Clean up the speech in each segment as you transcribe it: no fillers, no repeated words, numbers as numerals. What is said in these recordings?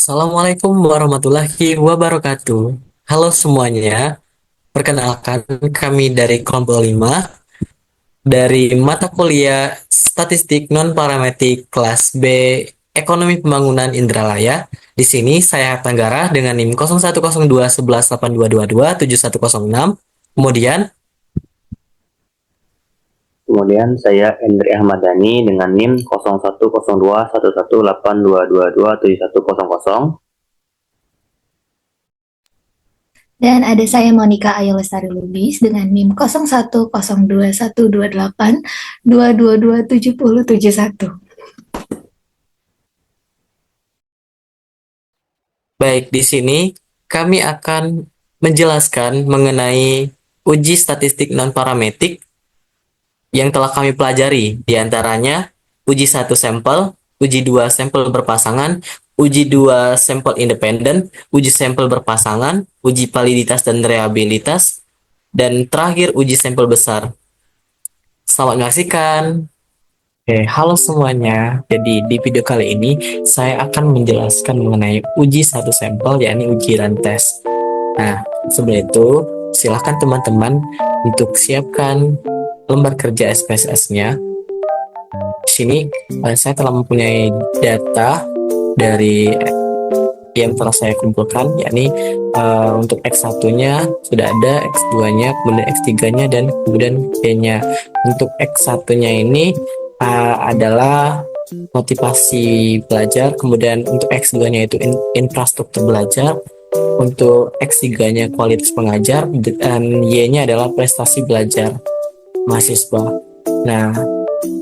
Assalamualaikum warahmatullahi wabarakatuh. Halo semuanya, perkenalkan kami dari kelompok 5 dari mata kuliah Statistik Non-Parametrik kelas B Ekonomi Pembangunan Indralaya. Di sini saya Tanggara dengan NIM 01021182227106. Kemudian Kemudian saya Endri Ahmadani dengan NIM 01021182227100. Dan ada saya Monica Ayu Lestari Lubis dengan NIM 01021282227071. baik, di sini kami akan menjelaskan mengenai uji statistik non-parametrik yang telah kami pelajari, diantaranya uji satu sampel, uji dua sampel berpasangan, uji dua sampel independen, uji sampel berpasangan, uji validitas dan reliabilitas, dan terakhir uji sampel besar. Selamat menyaksikan. Oke, halo semuanya. Jadi di video kali ini saya akan menjelaskan mengenai uji satu sampel, yakni uji rantes. Nah, sebelum itu silahkan teman-teman untuk siapkan lembar kerja SPSS-nya. Di sini saya telah mempunyai data dari yang telah saya kumpulkan, yakni untuk X1-nya sudah ada, X2-nya, kemudian X3-nya, dan kemudian Y-nya. Untuk X1-nya ini adalah motivasi belajar, kemudian untuk X2-nya itu infrastruktur belajar, untuk X3-nya kualitas pengajar, dan Y-nya adalah prestasi belajar mahasiswa. Nah,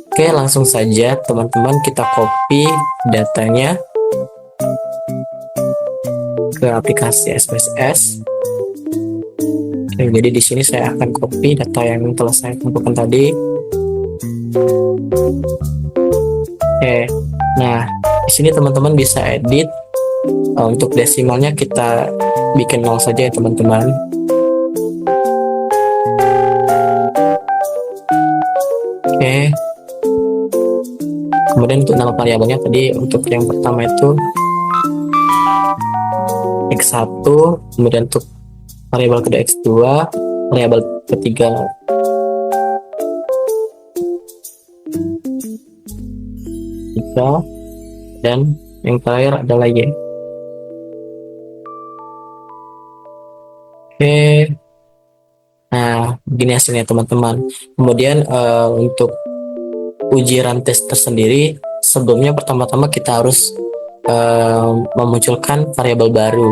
oke, langsung saja teman-teman kita copy datanya ke aplikasi SPSS. Oke, jadi di sini saya akan copy data yang telah saya kumpulkan tadi. Oke, nah di sini teman-teman bisa edit. Untuk desimalnya kita bikin 0 saja ya teman-teman. Oke. Kemudian untuk nama variabelnya tadi, untuk yang pertama itu X1, kemudian untuk variabel kedua X2, variabel ketiga dan yang terakhir adalah Y. Oke. Nah, begini hasilnya teman-teman. Kemudian untuk uji rantes tersendiri, sebelumnya pertama-tama kita harus memunculkan variabel baru.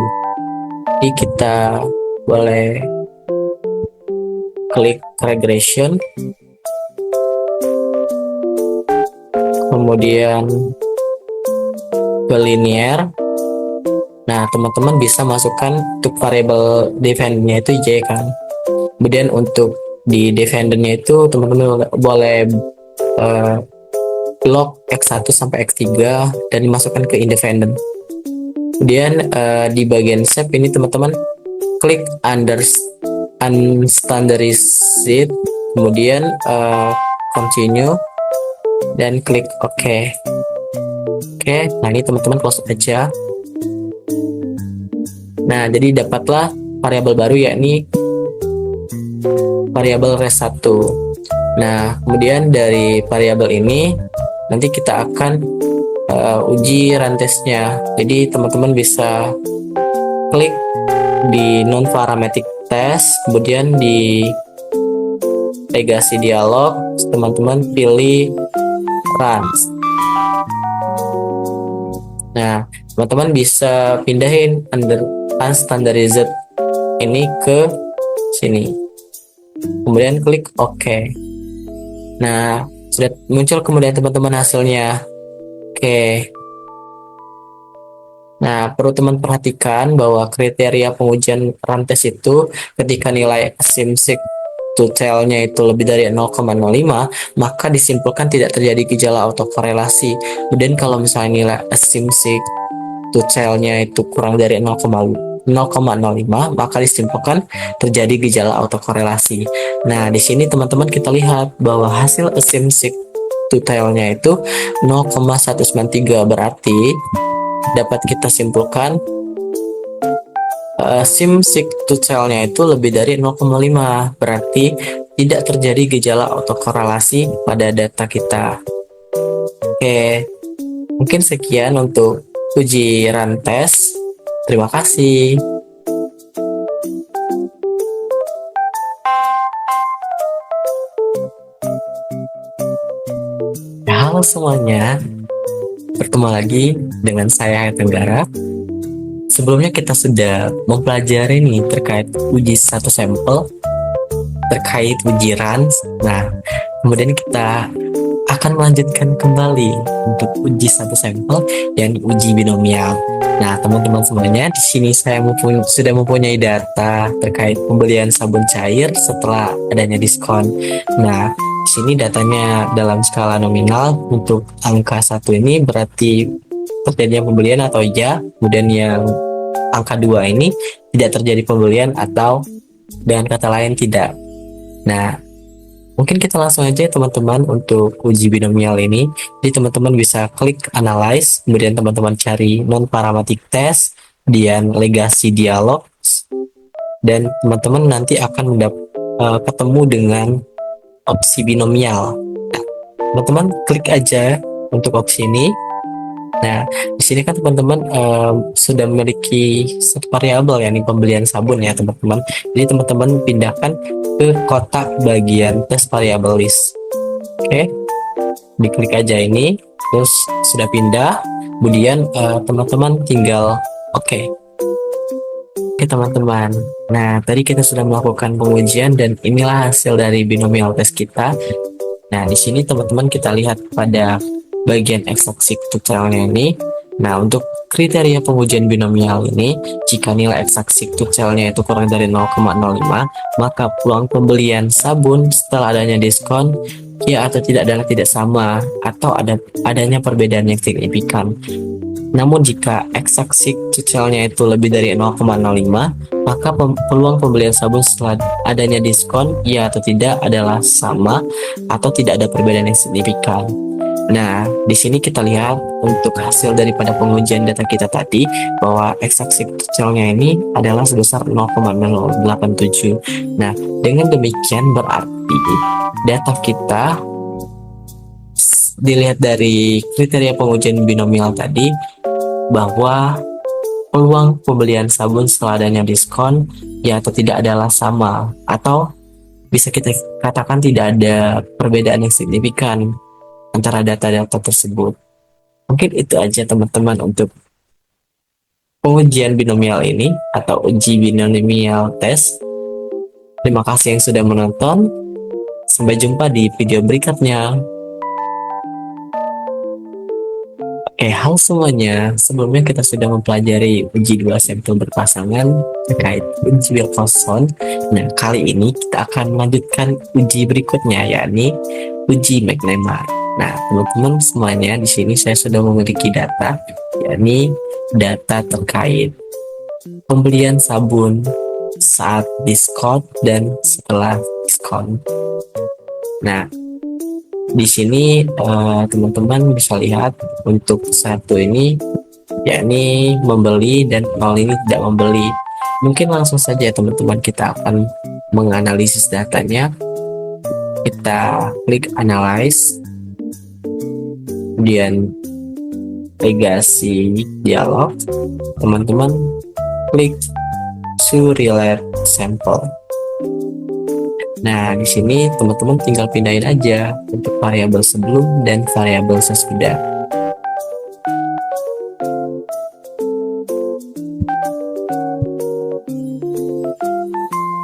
Jadi kita boleh klik regression, kemudian ke linear. Nah, teman-teman bisa masukkan untuk variabel defendantnya itu Y kan. Kemudian untuk di defendantnya itu teman-teman boleh blok X1 sampai X3 dan dimasukkan ke independent. Kemudian di bagian shape ini teman-teman klik unstandarized, kemudian continue dan klik OK. Oke, nah ini teman-teman close aja. Nah, jadi dapatlah variabel baru, yakni variabel res1. Nah, kemudian dari variabel ini nanti kita akan uji rantesnya. Jadi teman-teman bisa klik di non parametric test, kemudian di legasi dialog teman-teman pilih runs. Nah, teman-teman bisa pindahin unstandarized ini ke sini, kemudian klik OK. Nah, sudah muncul kemudian teman-teman hasilnya. Oke. Nah, perlu teman perhatikan bahwa kriteria pengujian rantes itu ketika nilai asymmetric tutelnya itu lebih dari 0,05, maka disimpulkan tidak terjadi gejala autokorelasi. Kemudian kalau misalnya nilai asymmetric tutelnya itu kurang dari 0,05, maka disimpulkan terjadi gejala autokorelasi. Nah, di sini teman-teman kita lihat bahwa hasil asymmetric tutelnya itu 0,193, berarti dapat kita simpulkan asymmetric tutelnya itu lebih dari 0,5, berarti tidak terjadi gejala autokorelasi pada data kita. Oke, mungkin sekian untuk uji run test. Terima kasih. Halo semuanya, bertemu lagi dengan saya Tenggara. Sebelumnya kita sudah mempelajari nih terkait uji satu sampel, terkait uji runs. Nah, kemudian kita akan melanjutkan kembali untuk uji satu sampel yang uji binomial. Nah, teman-teman semuanya, di sini saya sudah mempunyai data terkait pembelian sabun cair setelah adanya diskon. Nah, di sini datanya dalam skala nominal. Untuk angka 1 ini berarti terjadinya pembelian atau iya. Kemudian yang angka 2 ini tidak terjadi pembelian atau dengan kata lain tidak. Nah, mungkin kita langsung aja teman-teman untuk uji binomial ini. Jadi teman-teman bisa klik analyze, kemudian teman-teman cari non-parametric test, kemudian legasi dialog, dan teman-teman nanti akan ketemu dengan opsi binomial. Nah, teman-teman klik aja untuk opsi ini. Nah, di sini kan teman-teman sudah memiliki satu variabel yakni pembelian sabun ya teman-teman. Jadi teman-teman pindahkan ke kotak bagian test variable list. Oke, diklik aja ini, terus sudah pindah. Kemudian teman-teman tinggal oke, teman-teman. Nah, tadi kita sudah melakukan pengujian dan inilah hasil dari binomial test kita. Nah, di sini teman-teman kita lihat pada bagian x-aksis tutelnya ini. Nah, untuk kriteria pengujian binomial ini, jika nilai x-aksis tutelnya itu kurang dari 0,05, maka peluang pembelian sabun setelah adanya diskon ya atau tidak adalah tidak sama atau adanya perbedaan yang signifikan. Namun jika x-aksis tutelnya itu lebih dari 0,05, maka peluang pembelian sabun setelah adanya diskon ya atau tidak adalah sama atau tidak ada perbedaan yang signifikan. Nah, di sini kita lihat untuk hasil daripada pengujian data kita tadi bahwa x-aksis tutelnya ini adalah sebesar 0,087. Nah, dengan demikian berarti data kita dilihat dari kriteria pengujian binomial tadi bahwa peluang pembelian sabun setelah adanya diskon ya atau tidak adalah sama, atau bisa kita katakan tidak ada perbedaan yang signifikan antara data-data tersebut. Mungkin itu aja teman-teman untuk pengujian binomial ini atau uji binomial test. Terima kasih yang sudah menonton. Sampai jumpa di video berikutnya. Oke, halo semuanya. Sebelumnya kita sudah mempelajari uji dua sampel berpasangan terkait uji Wilkinson. Nah, kali ini kita akan melanjutkan uji berikutnya, yakni uji McNemar. Nah, teman-teman semuanya, di sini saya sudah memiliki data, yakni data terkait pembelian sabun saat diskon dan setelah diskon. Nah, di sini teman-teman bisa lihat untuk satu ini yakni membeli dan nol ini tidak membeli. Mungkin langsung saja teman-teman kita akan menganalisis datanya. Kita klik analyze, kemudian legasi dialog, teman-teman klik to relate sample. Nah, di sini teman-teman tinggal pindahin aja untuk variabel sebelum dan variabel sesudah.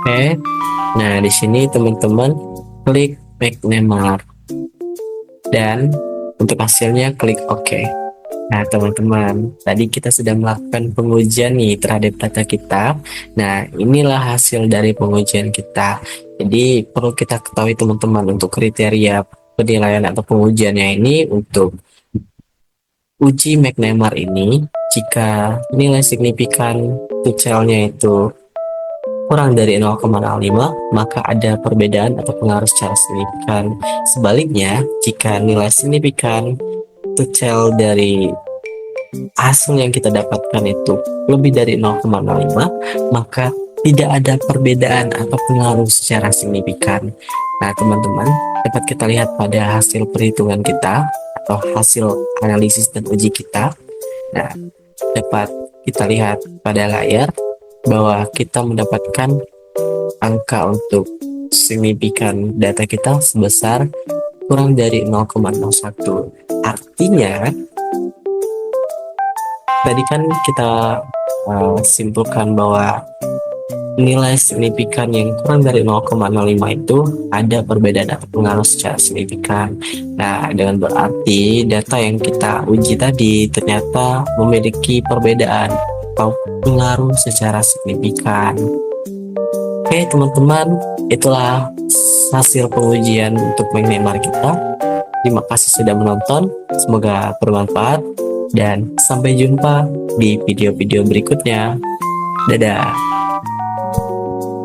Oke. Nah, di sini teman-teman klik McNemar dan untuk hasilnya klik OK. Nah, teman-teman, tadi kita sudah melakukan pengujian nih terhadap data kita. Nah, inilah hasil dari pengujian kita. Jadi, perlu kita ketahui teman-teman untuk kriteria penilaian atau pengujiannya ini untuk uji McNemar ini, jika nilai signifikan tucelnya itu kurang dari 0,05, maka ada perbedaan atau pengaruh secara signifikan. Sebaliknya, jika nilai signifikan tucel dari hasil yang kita dapatkan itu lebih dari 0,05, maka tidak ada perbedaan atau pengaruh secara signifikan. Nah, teman-teman, dapat kita lihat pada hasil perhitungan kita atau hasil analisis dan uji kita. Nah, dapat kita lihat pada layar bahwa kita mendapatkan angka untuk signifikan data kita sebesar kurang dari 0,01. Artinya, tadi kan kita simpulkan bahwa nilai signifikan yang kurang dari 0,05 itu ada perbedaan atau pengaruh secara signifikan. Nah, dengan berarti data yang kita uji tadi ternyata memiliki perbedaan atau pengaruh secara signifikan. Oke, teman-teman, itulah hasil pengujian untuk McNemar kita. Terima kasih sudah menonton, semoga bermanfaat, dan sampai jumpa di video-video berikutnya. Dadah.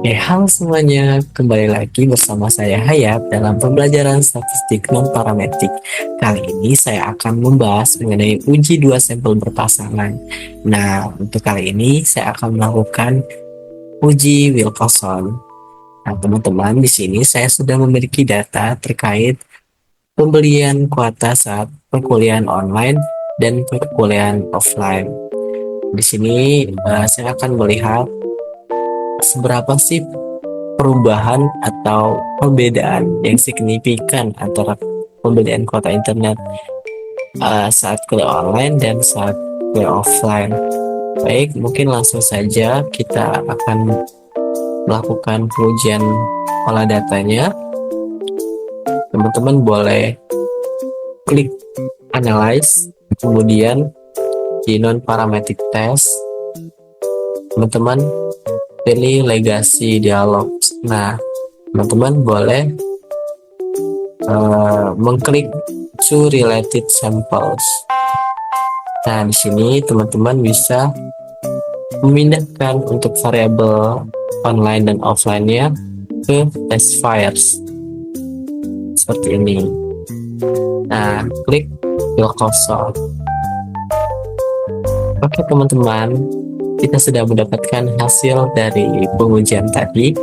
Halo semuanya, kembali lagi bersama saya Hayat dalam pembelajaran statistik non-parametrik. Kali ini saya akan membahas mengenai uji dua sampel berpasangan. Nah, untuk kali ini saya akan melakukan uji Wilcoxon. Nah, teman-teman, di sini saya sudah memiliki data terkait pembelian kuota saat perkuliahan online dan perkuliahan offline. Di sini saya akan melihat seberapa sih perubahan atau perbedaan yang signifikan antara pembelian kuota internet saat kuliah online dan saat kuliah offline. Baik, mungkin langsung saja kita akan melakukan pengujian olah datanya. Teman-teman boleh klik analyze, kemudian di non-parametric test, teman-teman pilih legacy dialog. Nah, teman-teman boleh mengklik to related samples. Nah, di sini teman-teman bisa memindahkan untuk variabel online dan offline-nya ke test fires seperti ini. Nah, klik Wilcoxon. Oke, teman-teman, kita sudah mendapatkan hasil dari pengujian tadi.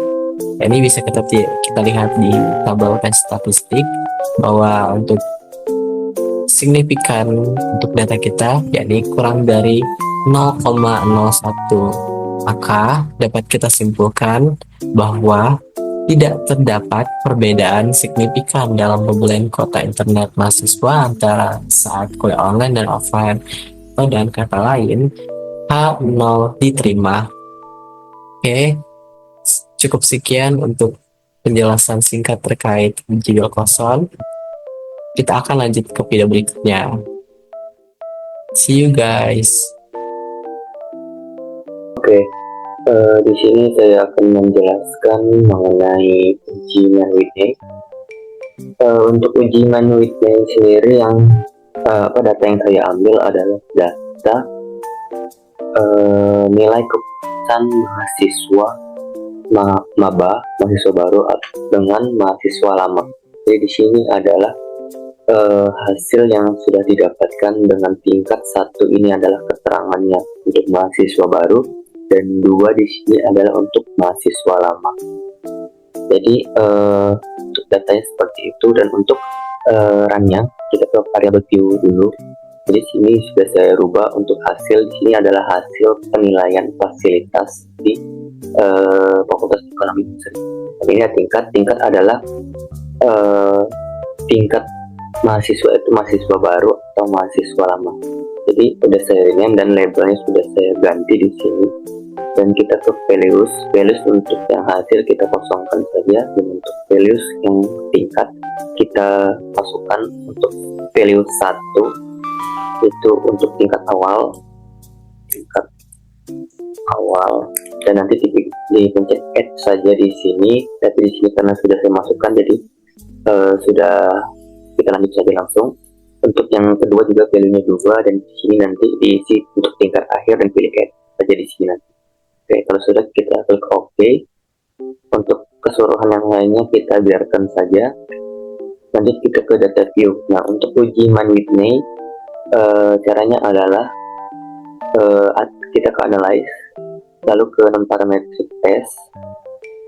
Ini bisa kita lihat di tabel tes statistik bahwa untuk signifikan untuk data kita yakni kurang dari 0,01, maka dapat kita simpulkan bahwa tidak terdapat perbedaan signifikan dalam pembelian kuota internet mahasiswa antara saat kuliah online dan offline, atau dengan kata lain H0 diterima. Oke, cukup sekian untuk penjelasan singkat terkait uji Wilcoxon. Kita akan lanjut ke video berikutnya. See you guys. Oke, di sini saya akan menjelaskan mengenai uji Mann-Whitney. Untuk uji Mann-Whitney sendiri data yang saya ambil adalah data nilai keputusan mahasiswa maba, mahasiswa baru dengan mahasiswa lama. Jadi di sini adalah hasil yang sudah didapatkan dengan tingkat 1 ini adalah keterangannya untuk mahasiswa baru, dan 2 di sini adalah untuk mahasiswa lama. Jadi untuk datanya seperti itu, dan untuk runnya kita ke variabel Q dulu. Jadi sini sudah saya rubah untuk hasil. Di sini adalah hasil penilaian fasilitas di Fakultas Ekonomi. Ini tingkat adalah tingkat mahasiswa itu mahasiswa baru atau mahasiswa lama. Jadi sudah saya rename dan labelnya sudah saya ganti di sini. Dan kita ke values untuk yang hasil kita kosongkan saja, dan untuk values yang tingkat kita masukkan untuk value 1 itu untuk tingkat awal, dan nanti dipencet add saja di sini. Tapi di sini karena sudah saya masukkan, jadi sudah kita lanjut saja langsung. Untuk yang kedua juga value-nya 2, dan di sini nanti diisi untuk tingkat akhir dan pilih add saja di sini nanti. Oke, kalau sudah kita klik OK. Untuk keseluruhan yang lainnya kita biarkan saja. Lanjut kita ke data view. Nah, untuk uji Man Whitney caranya adalah kita ke analyze, lalu ke non parametric test,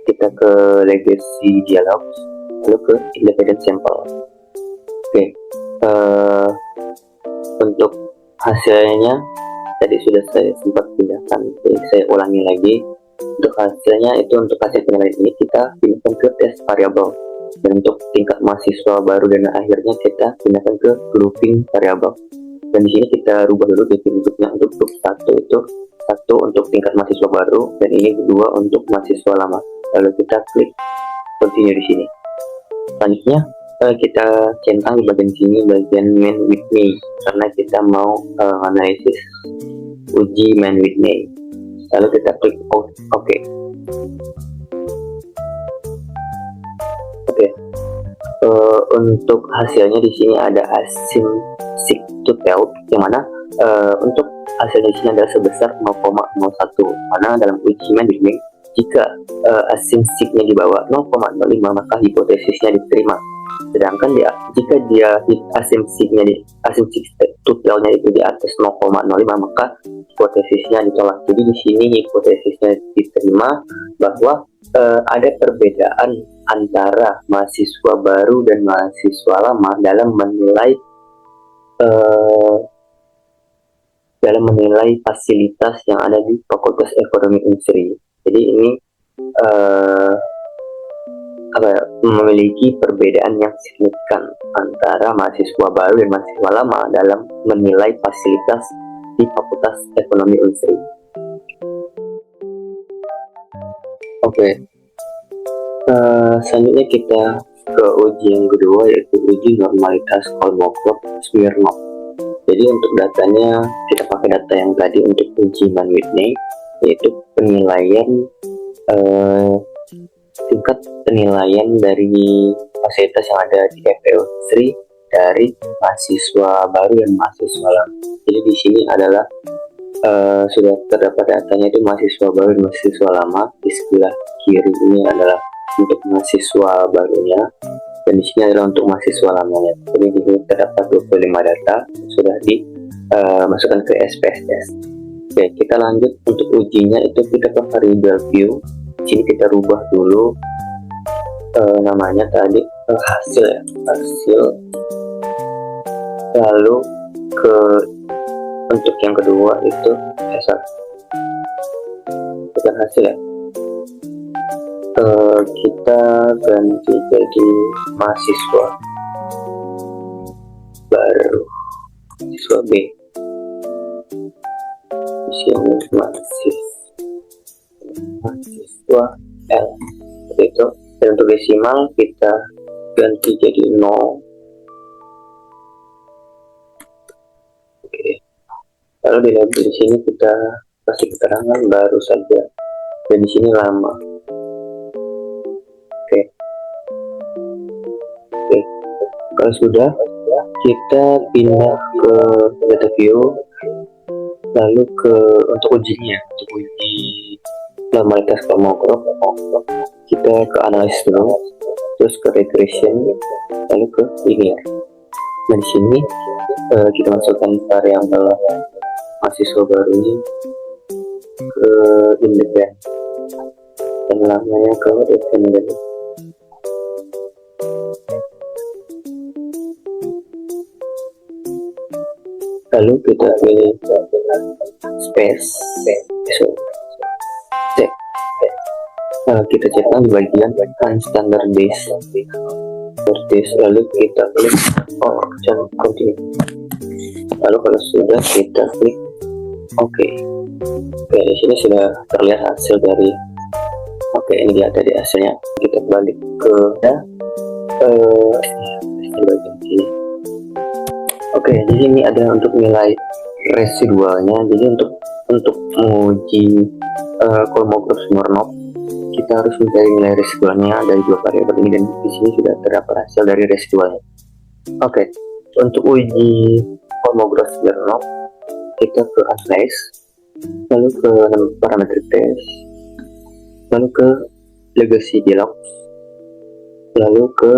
kita ke legacy dialogs, lalu ke independent sample. Oke, untuk hasilnya tadi sudah saya sempat pindahkan, jadi saya ulangi lagi. Untuk hasilnya itu, untuk hasil penilaian ini kita pindahkan ke test variable, dan untuk tingkat mahasiswa baru dan akhirnya kita pindahkan ke grouping variable. Dan di sini kita rubah dulu bentuknya. Untuk group 1 itu 1 untuk tingkat mahasiswa baru, dan ini 2 untuk mahasiswa lama. Lalu kita klik continue di sini. Selanjutnya kita centang di bagian sini, bagian Man Whitney, karena kita mau analisis uji Man Whitney. Lalu kita klik OK. Untuk hasilnya di sini ada asim sig to tell, yang mana untuk hasilnya di sini adalah sebesar 0,01. Mana dalam uji Man Whitney, jika asim sig-nya di bawah 0,05 maka hipotesisnya diterima. Sedangkan jika asim sig to tell-nya itu di atas 0,05 maka hipotesisnya ditolak. Jadi di sini hipotesisnya diterima bahwa ada perbedaan antara mahasiswa baru dan mahasiswa lama dalam menilai fasilitas yang ada di Fakultas Ekonomi Unsri. Jadi ini memiliki perbedaan yang signifikan antara mahasiswa baru dan mahasiswa lama dalam menilai fasilitas di Fakultas Ekonomi Unsri. Oke. Selanjutnya kita ke uji yang kedua, yaitu uji normalitas Kolmogorov-Smirnov. Jadi untuk datanya kita pakai data yang tadi untuk uji Man Whitney, yaitu penilaian tingkat penilaian dari fasilitas yang ada di FEU Unsri dari mahasiswa baru dan mahasiswa lama. Jadi di sini adalah sudah terdapat datanya itu mahasiswa baru dan mahasiswa lama. Di sebelah kiri ini adalah untuk mahasiswa barunya, dan di sini adalah untuk mahasiswa lamanya. Jadi di sini terdapat 25 data yang sudah dimasukkan ke SPSS. Oke, kita lanjut untuk ujinya itu kita ke variable view. Di sini kita rubah dulu namanya tadi hasil, lalu untuk yang kedua itu bukan hasil ya, kita ganti jadi mahasiswa baru, mahasiswa B. Di sini mahasiswa L seperti itu. Dan untuk desimal kita ganti jadi 0. Oke. Lalu di label di sini kita kasih keterangan baru saja, dan di sini lama. Oke. Kalau sudah, kita pindah ke data view, lalu untuk ujinya, untuk uji normalitas Kolmogorov, kita ke analysis dulu, terus ke regression, lalu ke linear. Nah di sini kita masukkan variabel mahasiswa barunya ke independent dan lamanya ke dependent. Lalu kita pilih space, check. Kita cetak di bagian unstandardized seperti, lalu kita klik option continue. Lalu kalau sudah kita klik OK. Oke, di sini sudah terlihat hasil dari ini dia tadi hasilnya. Kita balik ke bagian sini. Oke, di sini ada untuk nilai residualnya. Jadi untuk menguji Kolmogorov Smirnov, kita harus mencari nilai residualnya dari dua variabel ini, dan di sini sudah terdapat hasil dari residualnya. Oke, untuk uji Kolmogorov Smirnov, kita ke analyze, lalu ke parametric test, lalu ke legacy dialog, lalu ke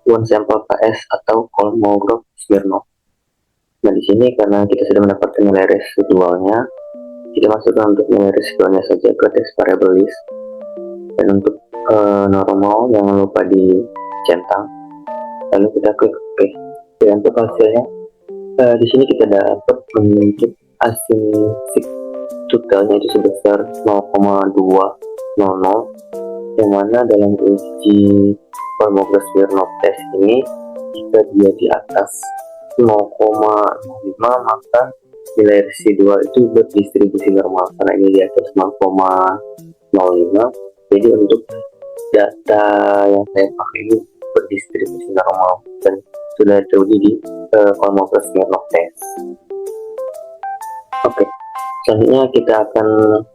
one sample KS atau Kolmogorov Smirnov. Nah, di sini karena kita sudah mendapatkan nilai residualnya, kita masukkan untuk nilai residualnya saja ke test variable list, dan untuk normal jangan lupa dicentang, lalu kita klik OK. Dan untuk hasilnya, di sini kita dapat membentuk asymptotalnya itu sebesar 0,200, yang mana dalam uji Kolmogorov Smirnov test ini jika dia di atas 0,05, maka nilai residual itu berdistribusi normal. Karena ini di atas 0,05, jadi untuk data yang saya pakai ini berdistribusi normal dan sudah teruji di Kolmogorov Smirnov test. Oke, selanjutnya kita akan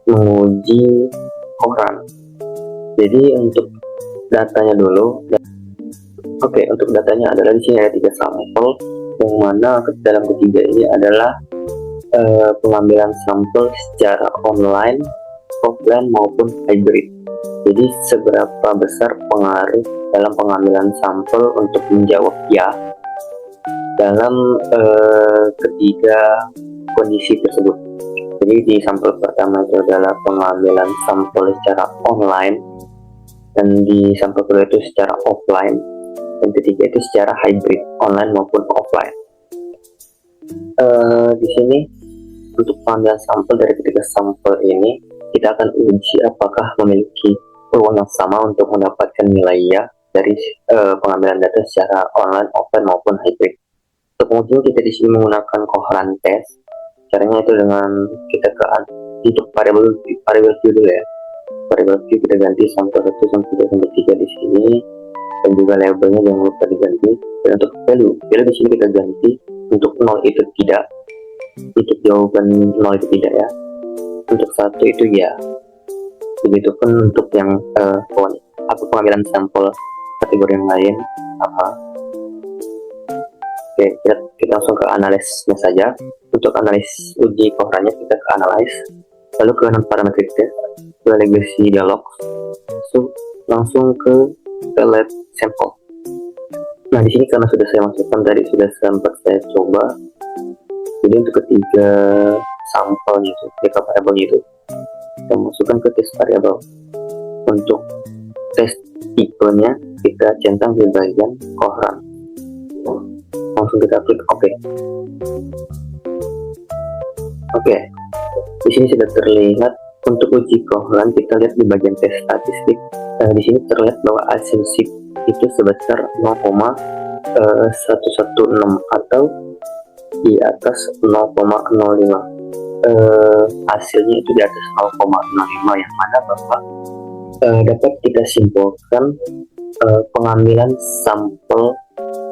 menguji koran. Jadi untuk datanya dulu. Oke, untuk datanya adalah di sini ada 3 sampel, yang mana dalam ketiga ini adalah pengambilan sampel secara online, offline maupun hybrid. Jadi seberapa besar pengaruh dalam pengambilan sampel untuk menjawab ya dalam ketiga kondisi tersebut. Jadi di sampel pertama itu adalah pengambilan sampel secara online, dan di sampel kedua itu secara offline, dan ketiga itu secara hybrid, online maupun offline. Di sini untuk pengambilan sampel dari ketiga sampel ini, kita akan uji apakah memiliki peluang yang sama untuk mendapatkan nilai ya dari pengambilan data secara online, offline maupun hybrid. Untuk menguji kita di sini menggunakan coherent test. Caranya itu dengan kita ke untuk variable view dulu ya. Variable view kita ganti sampel 1 sampai 2 sampai 3 di sini, dan juga labelnya jangan lupa diganti. Dan untuk value di sini kita ganti untuk 0 itu tidak, untuk jawaban 0 itu tidak ya, untuk 1 itu ya. Begitupun untuk yang pengambilan sampel kategori yang lain apa. Oke, kita langsung ke analisnya saja. Untuk analis uji koherennya kita ke analyze, lalu ke non-parametric test, ke legacy dialog, langsung ke let sample. Nah, di sini karena sudah saya masukkan tadi, sudah sempat saya coba. Jadi untuk ketiga sampel itu, ketiga variabel itu, kita masukkan ke test variable. Untuk tes tipenya kita centang di bagian coherent. Langsung kita klik OK. Oke, di sini sudah terlihat untuk uji coherent. Kita lihat di bagian tes statistik. Di sini terlihat bahwa asymmetric itu sebesar 0,116 atau di atas 0,05. Hasilnya itu di atas 0,05, yang mana Bapak dapat kita simpulkan pengambilan sampel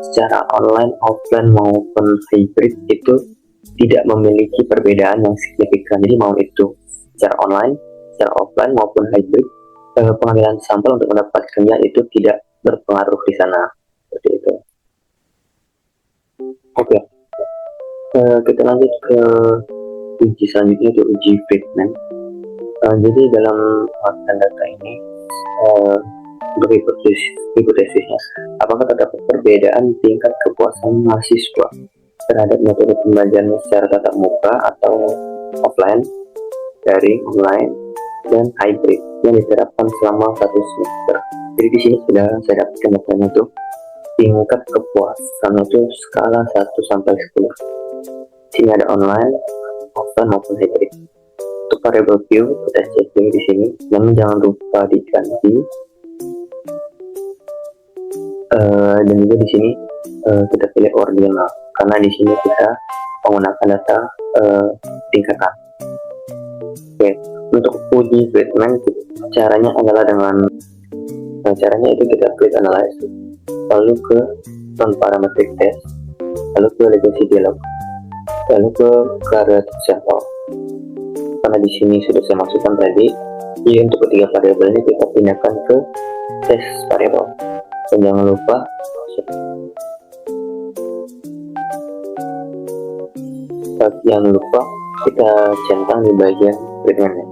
secara online, offline maupun hybrid itu tidak memiliki perbedaan yang signifikan. Jadi mau itu secara online, secara offline maupun hybrid, pengambilan sampel untuk mendapatkannya itu tidak berpengaruh di sana, seperti itu. Oke, kita lanjut ke uji selanjutnya, itu uji fitment. Jadi dalam pengambilan data ini untuk hipotesisnya, apakah terdapat perbedaan tingkat kepuasan mahasiswa terhadap metode pembelajaran secara tatap muka atau offline, daring, online, dan hybrid yang diterapkan selama 1 semester. Jadi di sini sudah saya dapatkan datanya itu tingkat kepuasan itu skala 1 sampai 10. Di sini ada online, offline maupun hybrid. Untuk variable view kita checking di sini, namun jangan lupa diganti. Dan juga di sini kita pilih ordinal karena di sini kita menggunakan data tingkatan. Oke, untuk uji treatment caranya adalah dengan caranya itu kita klik analyze, lalu ke non-parametric test, lalu ke legacy dialog, lalu ke create sample. Karena di sini sudah saya masukkan tadi, jadi untuk ketiga variabel ini kita pindahkan ke test variabel. Dan jangan lupa kita centang di bagian treatment-nya,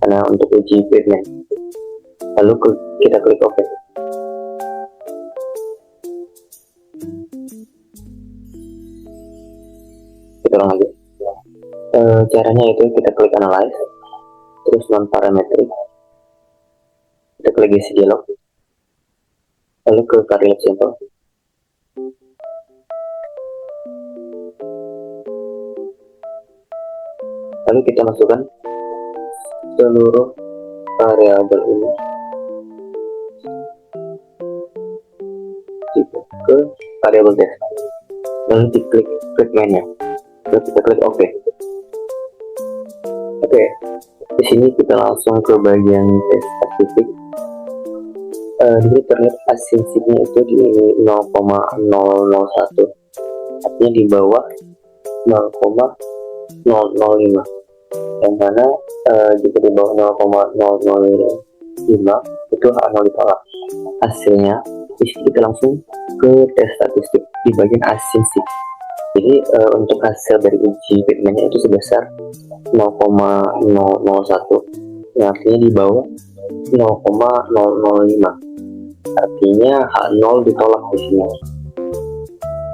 karena untuk uji treatment. Lalu kita klik OK. Kita ulang lagi. Caranya itu kita klik analyze, terus non parametric, kita klik legacy dialog, lalu ke create sample. Lalu kita masukkan seluruh variabel ini ke variabel test, lalu diklik treatment-nya, lalu kita klik OK. Oke, di sini kita langsung ke bagian tes statistik. Di sini terlihat asinsipnya itu di 0,001, artinya di bawah 0,005, yang mana jika di bawah 0,005 itu H0 ditolak. Hasilnya di sini kita langsung ke tes statistik di bagian asinsip. Jadi untuk hasil dari uji treatmentnya itu sebesar 0,001, yang artinya di bawah 0,005. Artinya H0 ditolak di sini.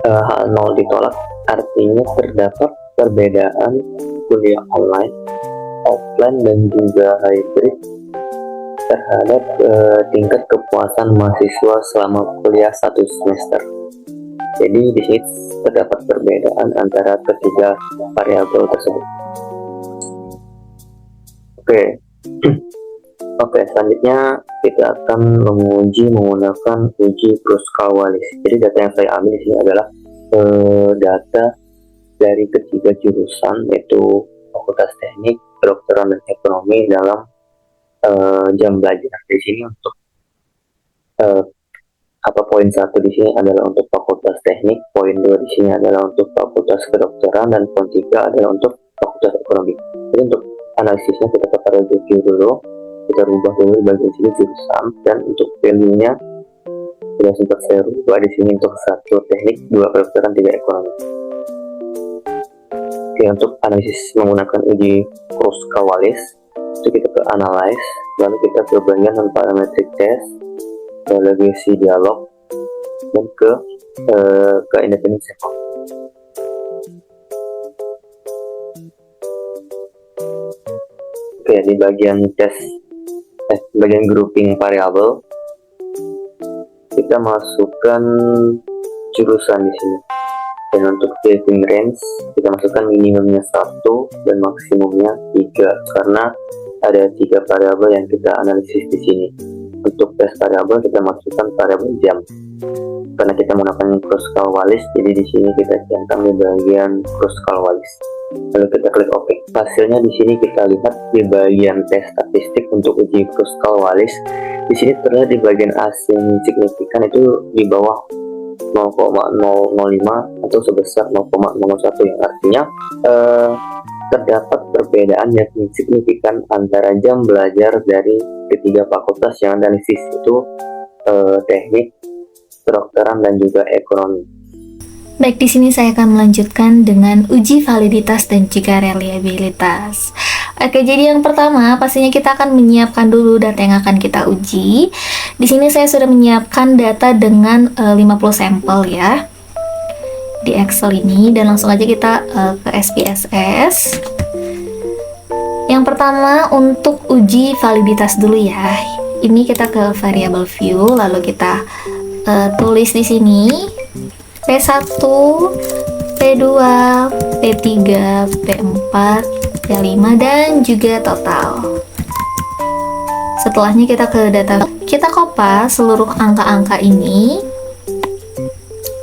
H0 ditolak artinya terdapat perbedaan kuliah online, offline, dan juga hybrid terhadap tingkat kepuasan mahasiswa selama kuliah 1 semester. Jadi di sini terdapat perbedaan antara ketiga variabel tersebut. Oke, selanjutnya kita akan menguji menggunakan uji Kruskal-Wallis. Jadi data yang saya ambil di sini adalah data dari ketiga jurusan, yaitu Fakultas Teknik, Kedokteran, dan Ekonomi dalam jam belajar. Di sini untuk poin 1 di sini adalah untuk Fakultas Teknik, poin 2 di sini adalah untuk Fakultas Kedokteran, dan poin 3 adalah untuk Fakultas Ekonomi. Jadi untuk analisisnya kita ke review dulu, kita rubah dulu di bagian sini jurusan, dan untuk value-nya sudah sempat saya rubah di sini untuk 1 teknik, 2 kedokteran, 3 ekonomi. Oke, untuk analisis menggunakan uji Kruskal-Wallis itu kita ke analyze, lalu kita ke bagian non-parametric test, ke legacy dialog, dan ke independent sample. Oke, di bagian bagian grouping variabel kita masukkan jurusan di sini, dan untuk filtering range kita masukkan minimumnya 1 dan maksimumnya 3, karena ada 3 variabel yang kita analisis di sini. Untuk tes variabel kita masukkan variabel jam, karena kita menggunakan Kruskal-Wallis, jadi di sini kita centang di bagian Kruskal-Wallis. Lalu kita klik OK. Hasilnya di sini kita lihat di bagian tes statistik untuk uji Kruskal-Wallis. Di sini terlihat di bagian asin signifikan itu di bawah 0,005 atau sebesar 0,01, yang artinya terdapat perbedaan yang signifikan antara jam belajar dari ketiga fakultas yang analisis, itu teknik, kedokteran, dan juga ekonomi. Baik, di sini saya akan melanjutkan dengan uji validitas dan juga reliabilitas. Oke, jadi yang pertama pastinya kita akan menyiapkan dulu data yang akan kita uji. Di sini saya sudah menyiapkan data dengan 50 sampel ya di Excel ini, dan langsung aja kita ke SPSS. Yang pertama untuk uji validitas dulu ya. Ini kita ke variable view, lalu kita tulis di sini P1, P2, P3, P4, P5, dan juga total. Setelahnya kita ke data, kita kopas seluruh angka-angka ini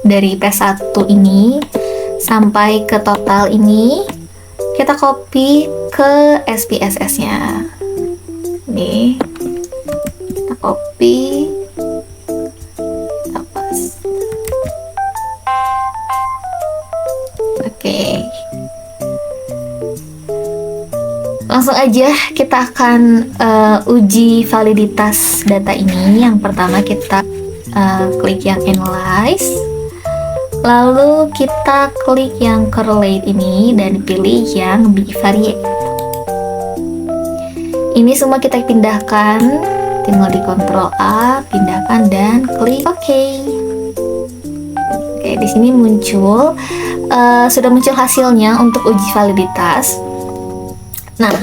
dari P1 ini sampai ke total ini, kita copy ke SPSS-nya. Nih, kita copy, kita paste. Oke. Langsung aja kita akan uji validitas data ini. Yang pertama kita klik yang analyze, lalu kita klik yang correlate ini dan pilih yang bivariate. Ini semua kita pindahkan, tinggal di Ctrl A, pindahkan dan klik OK. Oke, di sini muncul sudah muncul hasilnya untuk uji validitas. Nah,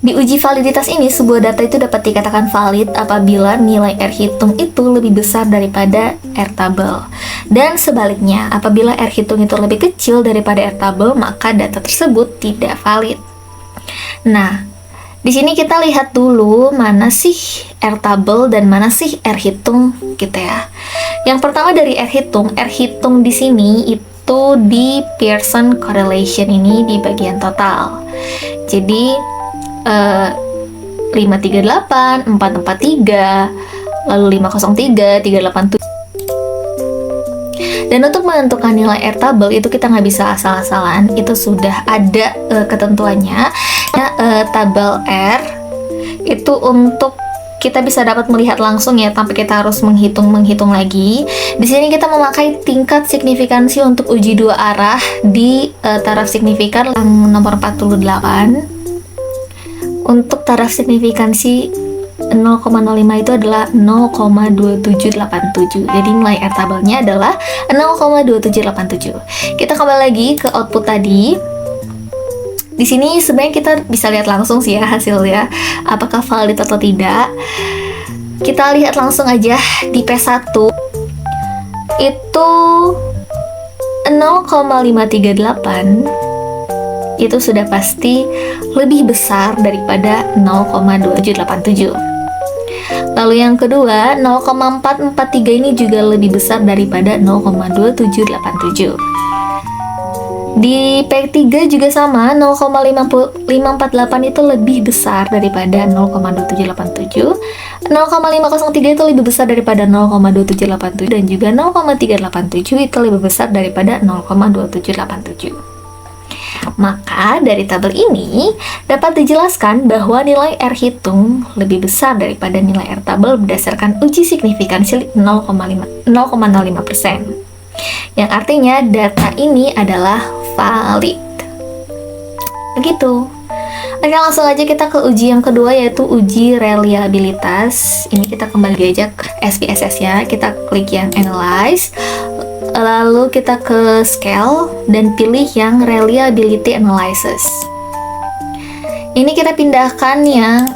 di uji validitas ini sebuah data itu dapat dikatakan valid apabila nilai R hitung itu lebih besar daripada R tabel. Dan sebaliknya, apabila R hitung itu lebih kecil daripada R tabel, maka data tersebut tidak valid. Nah, di sini kita lihat dulu mana sih R tabel dan mana sih R hitung gitu ya. Yang pertama dari R hitung di sini itu di Pearson correlation ini di bagian total. Jadi 538, 443, lalu 503, 387. Dan untuk menentukan nilai R tabel itu kita nggak bisa asal-asalan, itu sudah ada ketentuannya. Tabel R itu untuk kita bisa dapat melihat langsung ya, tanpa kita harus menghitung lagi. Di sini kita memakai tingkat signifikansi untuk uji dua arah di taraf signifikan yang nomor 48. Untuk taraf signifikansi 0,05 itu adalah 0,2787. Jadi nilai R tabelnya adalah 0,2787. Kita kembali lagi ke output tadi. Di sini sebenarnya kita bisa lihat langsung sih ya hasilnya, apakah valid atau tidak. Kita lihat langsung aja di P1 itu 0,538 itu sudah pasti lebih besar daripada 0,2787. Lalu yang kedua 0,443 ini juga lebih besar daripada 0,2787. Di P3 juga sama, 0,548 itu lebih besar daripada 0,2787, 0,503 itu lebih besar daripada 0,2787, dan juga 0,387 itu lebih besar daripada 0,2787. Maka dari tabel ini dapat dijelaskan bahwa nilai R hitung lebih besar daripada nilai R tabel berdasarkan uji signifikansi 0,05%. Yang artinya data ini adalah valid. Begitu. Oke, langsung aja kita ke uji yang kedua, yaitu uji reliabilitas. Ini kita kembali aja ke SPSS ya. Kita klik yang analyze, lalu kita ke scale dan pilih yang reliability analysis. Ini kita pindahkan yang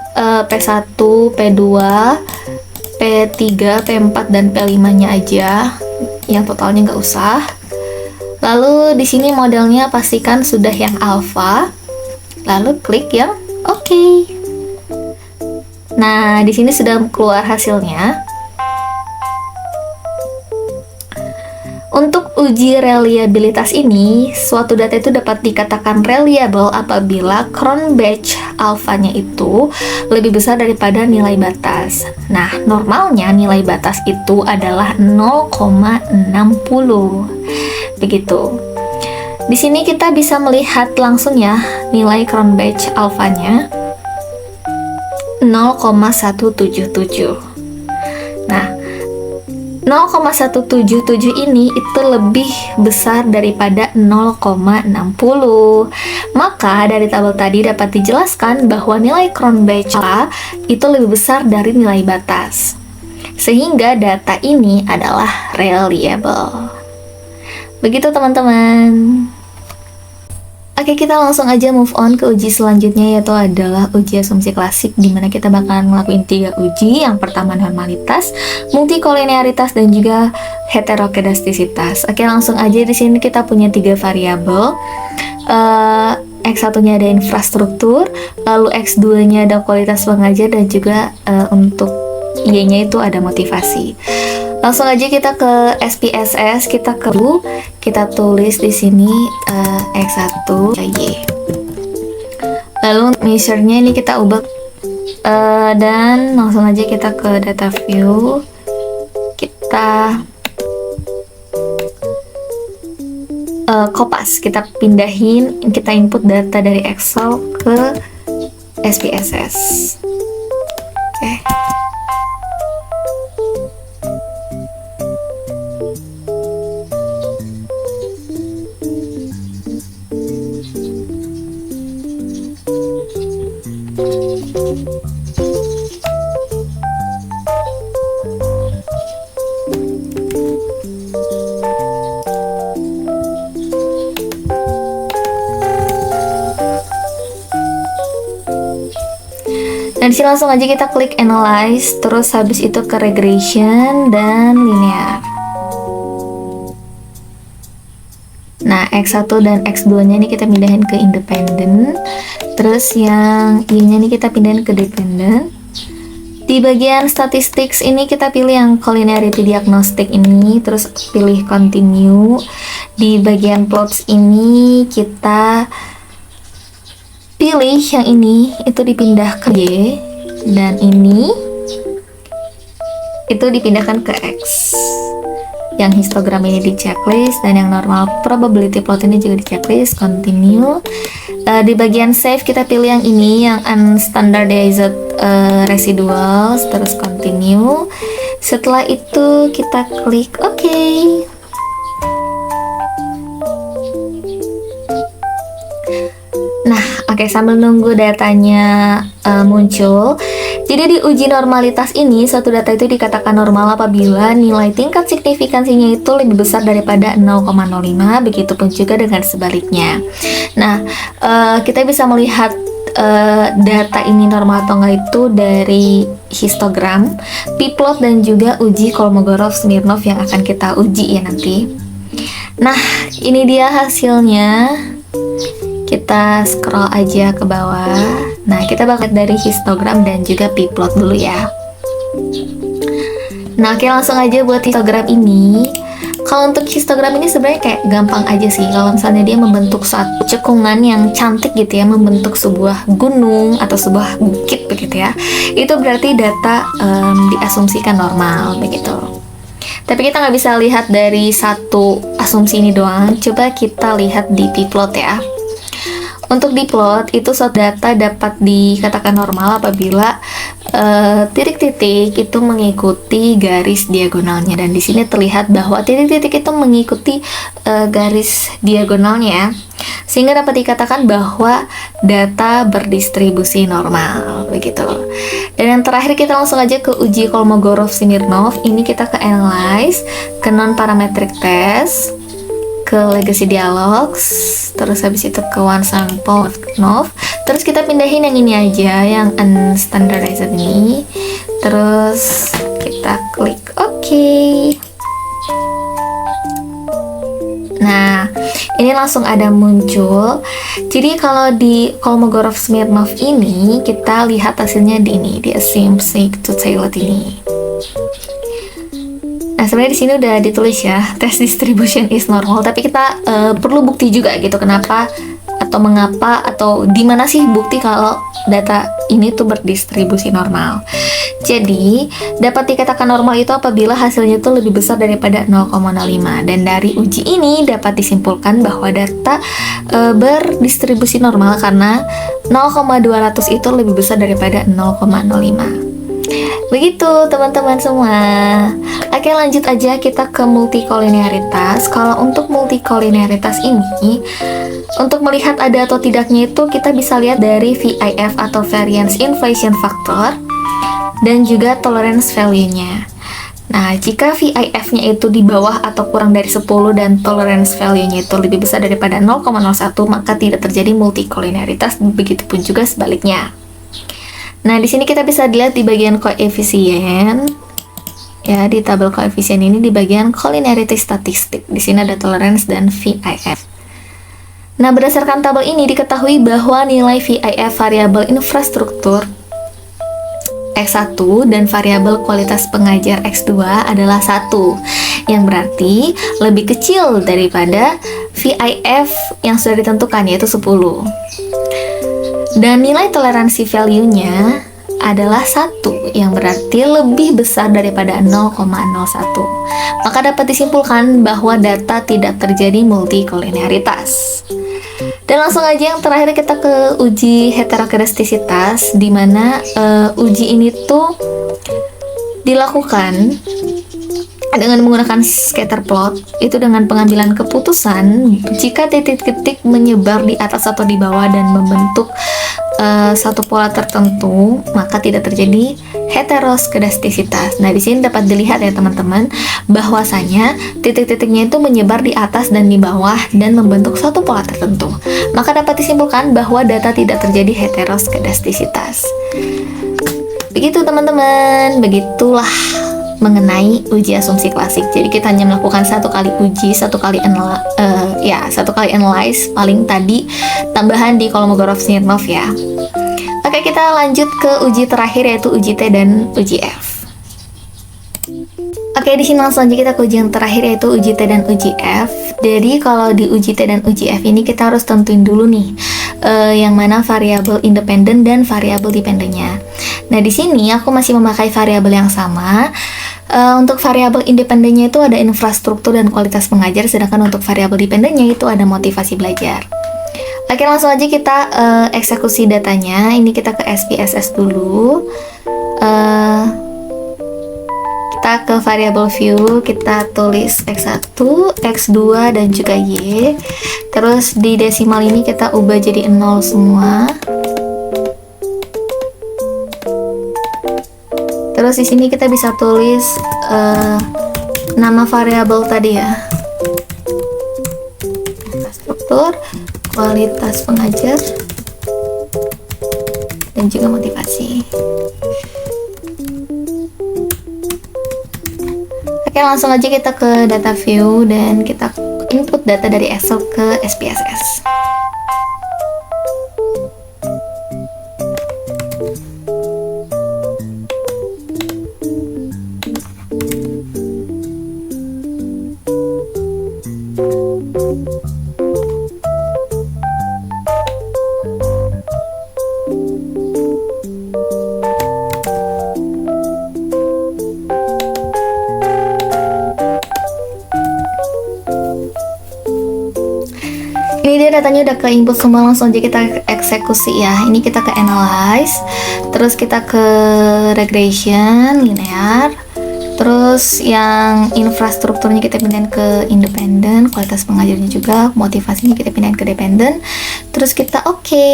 P1, P2, P3, P4 dan P5 nya aja. Yang totalnya nggak usah. Lalu di sini modelnya pastikan sudah yang alpha. Lalu klik yang OK. Nah, di sini sudah keluar hasilnya. Untuk uji reliabilitas ini, suatu data itu dapat dikatakan reliable apabila Cronbach alfanya itu lebih besar daripada nilai batas. Nah, normalnya nilai batas itu adalah 0,60. Begitu. Di sini kita bisa melihat langsung ya nilai Cronbach alfanya 0,177. Nah, 0,177 ini itu lebih besar daripada 0,60. Maka dari tabel tadi dapat dijelaskan bahwa nilai Cronbach itu lebih besar dari nilai batas. Sehingga data ini adalah reliable. Begitu teman-teman. Oke, kita langsung aja move on ke uji selanjutnya, yaitu adalah uji asumsi klasik, di mana kita bakalan ngelakuin 3 uji. Yang pertama normalitas, multikolinearitas, dan juga heterokedastisitas. Oke, langsung aja. Di sini kita punya 3 variabel. X1-nya ada infrastruktur, lalu X2-nya ada kualitas pengajar, dan juga untuk Y-nya itu ada motivasi. Langsung aja kita ke SPSS, kita tulis di sini X1 Y. Lalu measure-nya ini kita ubah dan langsung aja kita ke data view. Kita Kopas, kita pindahin, kita input data dari Excel ke SPSS. Oke. Nah, disini langsung aja kita klik analyze, terus habis itu ke regression dan linear. Nah, X1 dan X2 nya ini kita pindahin ke independent, terus yang Y-nya ini kita pindahin ke dependent. Di bagian statistics ini kita pilih yang collinearity diagnostic ini, terus pilih continue. Di bagian plots ini kita pilih yang ini, itu dipindah ke Y, dan ini itu dipindahkan ke X. Yang histogram ini di checklist, dan yang normal probability plot ini juga di checklist, continue. Di bagian save kita pilih yang ini, yang unstandardized residuals, terus continue. Setelah itu kita klik OK. Nah, oke, sambil nunggu datanya muncul. Jadi di uji normalitas ini, suatu data itu dikatakan normal apabila nilai tingkat signifikansinya itu lebih besar daripada 0,05, begitupun juga dengan sebaliknya. Nah, kita bisa melihat data ini normal atau enggak itu dari histogram, p-plot, dan juga uji Kolmogorov-Smirnov yang akan kita uji ya nanti. Nah, ini dia hasilnya. Kita scroll aja ke bawah. Nah, kita bakal dari histogram dan juga p-plot dulu ya. Nah, oke, langsung aja buat histogram ini. Kalau untuk histogram ini sebenarnya kayak gampang aja sih. Kalau misalnya dia membentuk suatu cekungan yang cantik gitu ya, membentuk sebuah gunung atau sebuah bukit begitu ya, itu berarti data diasumsikan normal begitu. Tapi kita nggak bisa lihat dari satu asumsi ini doang. Coba kita lihat di p-plot ya. Untuk di plot itu suatu data dapat dikatakan normal apabila titik-titik itu mengikuti garis diagonalnya, dan di sini terlihat bahwa titik-titik itu mengikuti garis diagonalnya ya. Sehingga dapat dikatakan bahwa data berdistribusi normal begitu. Dan yang terakhir kita langsung aja ke uji Kolmogorov-Smirnov. Ini kita ke analyze, ke non parametric test, ke legacy dialogs, terus habis itu ke one sample nov, terus kita pindahin yang ini aja, yang unstandardized ini, terus kita klik OK. Nah, ini langsung ada muncul. Jadi kalau di Kolmogorov-Smirnov ini kita lihat hasilnya di ini, di asymmetric to tailored ini. Nah, sebenarnya di sini udah ditulis ya, test distribution is normal, tapi kita perlu bukti juga gitu, kenapa atau mengapa atau di mana sih bukti kalau data ini tuh berdistribusi normal. Jadi, dapat dikatakan normal itu apabila hasilnya itu lebih besar daripada 0,05, dan dari uji ini dapat disimpulkan bahwa data berdistribusi normal karena 0,200 itu lebih besar daripada 0,05. Begitu teman-teman semua. Oke, lanjut aja kita ke multikolinearitas. Kalau untuk multikolinearitas ini, untuk melihat ada atau tidaknya itu kita bisa lihat dari VIF atau Variance Inflation Factor, dan juga tolerance value-nya. Nah, jika VIF-nya itu di bawah atau kurang dari 10 dan tolerance value-nya itu lebih besar daripada 0,01, maka tidak terjadi multikolinearitas, begitupun juga sebaliknya. Nah, di sini kita bisa dilihat di bagian koefisien. Ya, di tabel koefisien ini di bagian collinearity statistik. Di sini ada tolerance dan VIF. Nah, berdasarkan tabel ini diketahui bahwa nilai VIF variabel infrastruktur X1 dan variabel kualitas pengajar X2 adalah 1, yang berarti lebih kecil daripada VIF yang sudah ditentukan, yaitu 10. Dan nilai toleransi value-nya adalah 1, yang berarti lebih besar daripada 0,01. Maka dapat disimpulkan bahwa data tidak terjadi multikolinearitas. Dan langsung aja yang terakhir kita ke uji heterokedastisitas, di mana uji ini tuh dilakukan dengan menggunakan scatter plot, itu dengan pengambilan keputusan jika titik-titik menyebar di atas atau di bawah dan membentuk satu pola tertentu, maka tidak terjadi heteroskedastisitas. Nah, di sini dapat dilihat ya teman-teman, bahwasanya titik-titiknya itu menyebar di atas dan di bawah dan membentuk satu pola tertentu. Maka dapat disimpulkan bahwa data tidak terjadi heteroskedastisitas. Begitu teman-teman, begitulah mengenai uji asumsi klasik. Jadi kita hanya melakukan satu kali uji, satu kali analyze, paling tadi tambahan di Kolmogorov-Smirnov ya. Oke, kita lanjut ke uji terakhir, yaitu uji T dan uji F. Oke, di sini langsung aja kita ke uji yang terakhir, yaitu uji T dan uji F. Jadi kalau di uji T dan uji F ini kita harus tentuin dulu nih yang mana variabel independen dan variabel dependennya. Nah, di sini aku masih memakai variabel yang sama. Untuk variabel independennya itu ada infrastruktur dan kualitas pengajar, sedangkan untuk variabel dependennya itu ada motivasi belajar. Oke, langsung aja kita eksekusi datanya. Ini kita ke SPSS dulu. Kita ke variabel view, kita tulis X1, X2, dan juga Y. Terus di desimal ini kita ubah jadi 0 semua. Terus di sini kita bisa tulis nama variabel tadi ya. Infrastruktur, kualitas pengajar, dan juga motivasi. Oke, langsung aja kita ke data view dan kita input data dari Excel ke SPSS. Ini dia datanya udah ke input semua, langsung aja kita eksekusi ya. Ini kita ke analyze, terus kita ke regression linear, terus yang infrastrukturnya kita pindahin ke independen, kualitas pengajarnya juga, motivasinya kita pindahin ke dependen, terus kita oke.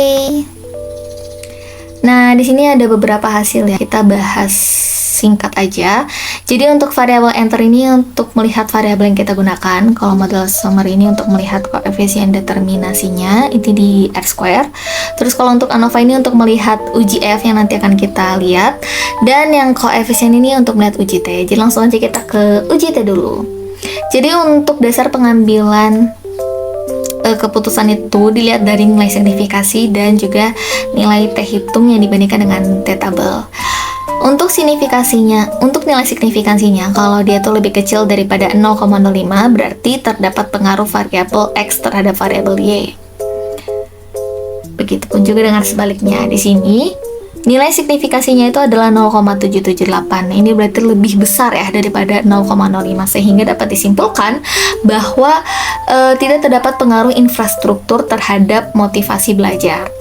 Nah, di sini ada beberapa hasil ya, kita bahas singkat aja. Jadi untuk variabel enter ini untuk melihat variabel yang kita gunakan, kalau model summary ini untuk melihat koefisien determinasinya, itu di R-square. Terus kalau untuk ANOVA ini untuk melihat uji F yang nanti akan kita lihat, dan yang koefisien ini untuk melihat uji T. Jadi langsung aja kita ke uji T dulu. Jadi untuk dasar pengambilan keputusan itu dilihat dari nilai signifikasi dan juga nilai T hitung yang dibandingkan dengan T tabel. Untuk nilai signifikansinya, kalau dia tuh lebih kecil daripada 0,05, berarti terdapat pengaruh variabel X terhadap variabel Y. Begitupun juga dengan sebaliknya. Di sini, nilai signifikasinya itu adalah 0,778. Ini berarti lebih besar ya daripada 0,05, sehingga dapat disimpulkan bahwa tidak terdapat pengaruh infrastruktur terhadap motivasi belajar.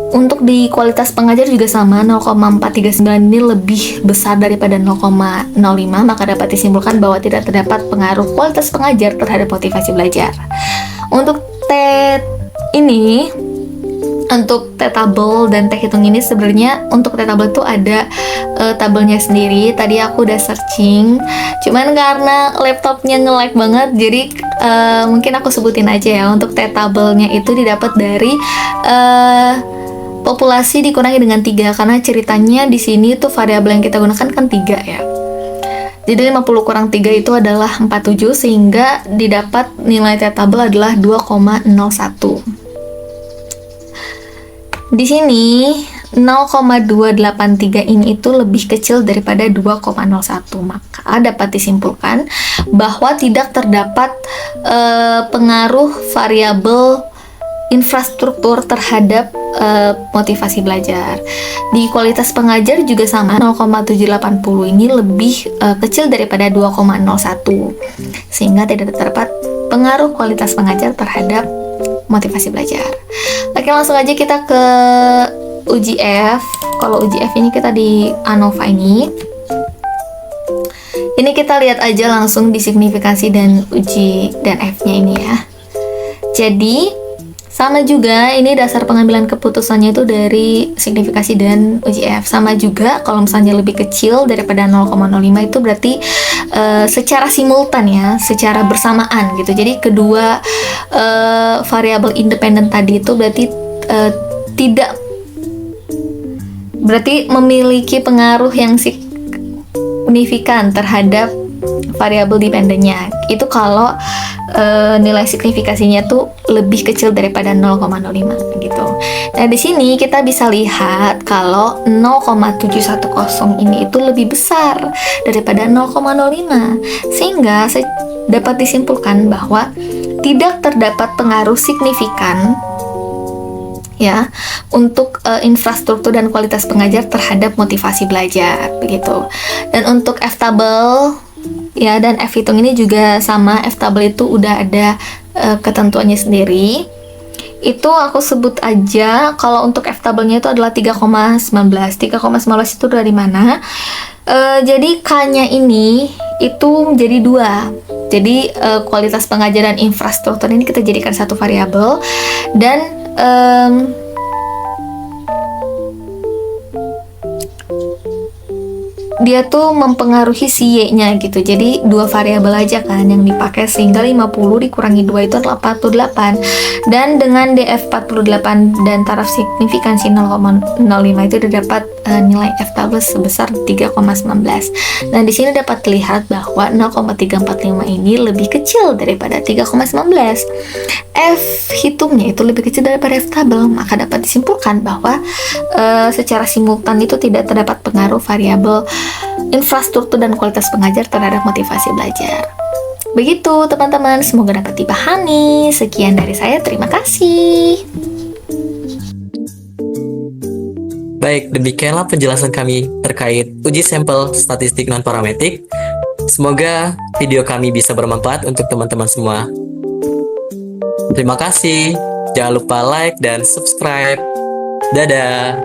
Untuk di kualitas pengajar juga sama, 0,439 ini lebih besar daripada 0,05, maka dapat disimpulkan bahwa tidak terdapat pengaruh kualitas pengajar terhadap motivasi belajar. Untuk T ini, untuk T tabel dan T hitung ini sebenarnya untuk T tabel itu ada tabelnya sendiri. Tadi aku udah searching, cuman karena laptopnya nge-lag banget, jadi mungkin aku sebutin aja ya. Untuk T tabelnya itu didapat dari populasi dikurangi dengan 3, karena ceritanya di sini tuh variabel yang kita gunakan kan 3 ya. Jadi 50 kurang 3 itu adalah 47, sehingga didapat nilai T tabel adalah 2,01. Di sini 0,283 ini itu lebih kecil daripada 2,01, maka dapat disimpulkan bahwa tidak terdapat pengaruh variabel infrastruktur terhadap motivasi belajar. Di kualitas pengajar juga sama, 0,780 ini lebih kecil daripada 2,01, sehingga tidak terdapat pengaruh kualitas pengajar terhadap motivasi belajar. Oke, langsung aja kita ke uji F. Kalau uji F ini kita di ANOVA ini. Ini kita lihat aja langsung di signifikansi dan uji dan F-nya ini ya. Jadi sama juga, ini dasar pengambilan keputusannya itu dari signifikasi dan uji F. Sama juga, kalau misalnya lebih kecil daripada 0,05 itu berarti secara simultan ya, secara bersamaan gitu. Jadi kedua variabel independen tadi itu berarti tidak, berarti memiliki pengaruh yang signifikan terhadap variabel dependennya. Itu kalau nilai signifikasinya tuh lebih kecil daripada 0,05 gitu. Nah, di sini kita bisa lihat kalau 0,710 ini itu lebih besar daripada 0,05, sehingga dapat disimpulkan bahwa tidak terdapat pengaruh signifikan ya untuk infrastruktur dan kualitas pengajar terhadap motivasi belajar begitu. Dan untuk F tabel ya, dan F hitung ini juga sama. F tabel itu udah ada ketentuannya sendiri. Itu aku sebut aja, kalau untuk F tabelnya itu adalah 3,19. 3,19 itu dari mana? Jadi K-nya ini itu menjadi 2. Jadi kualitas pengajaran infrastruktur ini kita jadikan satu variabel, dan dia tuh mempengaruhi si Y-nya gitu. Jadi dua variabel aja kan yang dipakai, sehingga 50 dikurangi 2 itu adalah 48. Dan dengan DF 48 dan taraf signifikansi 0,05 itu udah dapat nilai F tabel sebesar 3,19. Nah, di sini dapat terlihat bahwa 0,345 ini lebih kecil daripada 3,19. F hitungnya itu lebih kecil daripada F tabel, maka dapat disimpulkan bahwa secara simultan itu tidak terdapat pengaruh variabel infrastruktur dan kualitas pengajar terhadap motivasi belajar. Begitu teman-teman, semoga dapat dipahami. Sekian dari saya, terima kasih. Baik, demikianlah penjelasan kami terkait uji sampel statistik non-parametrik. Semoga video kami bisa bermanfaat untuk teman-teman semua. Terima kasih. Jangan lupa like dan subscribe. Dadah.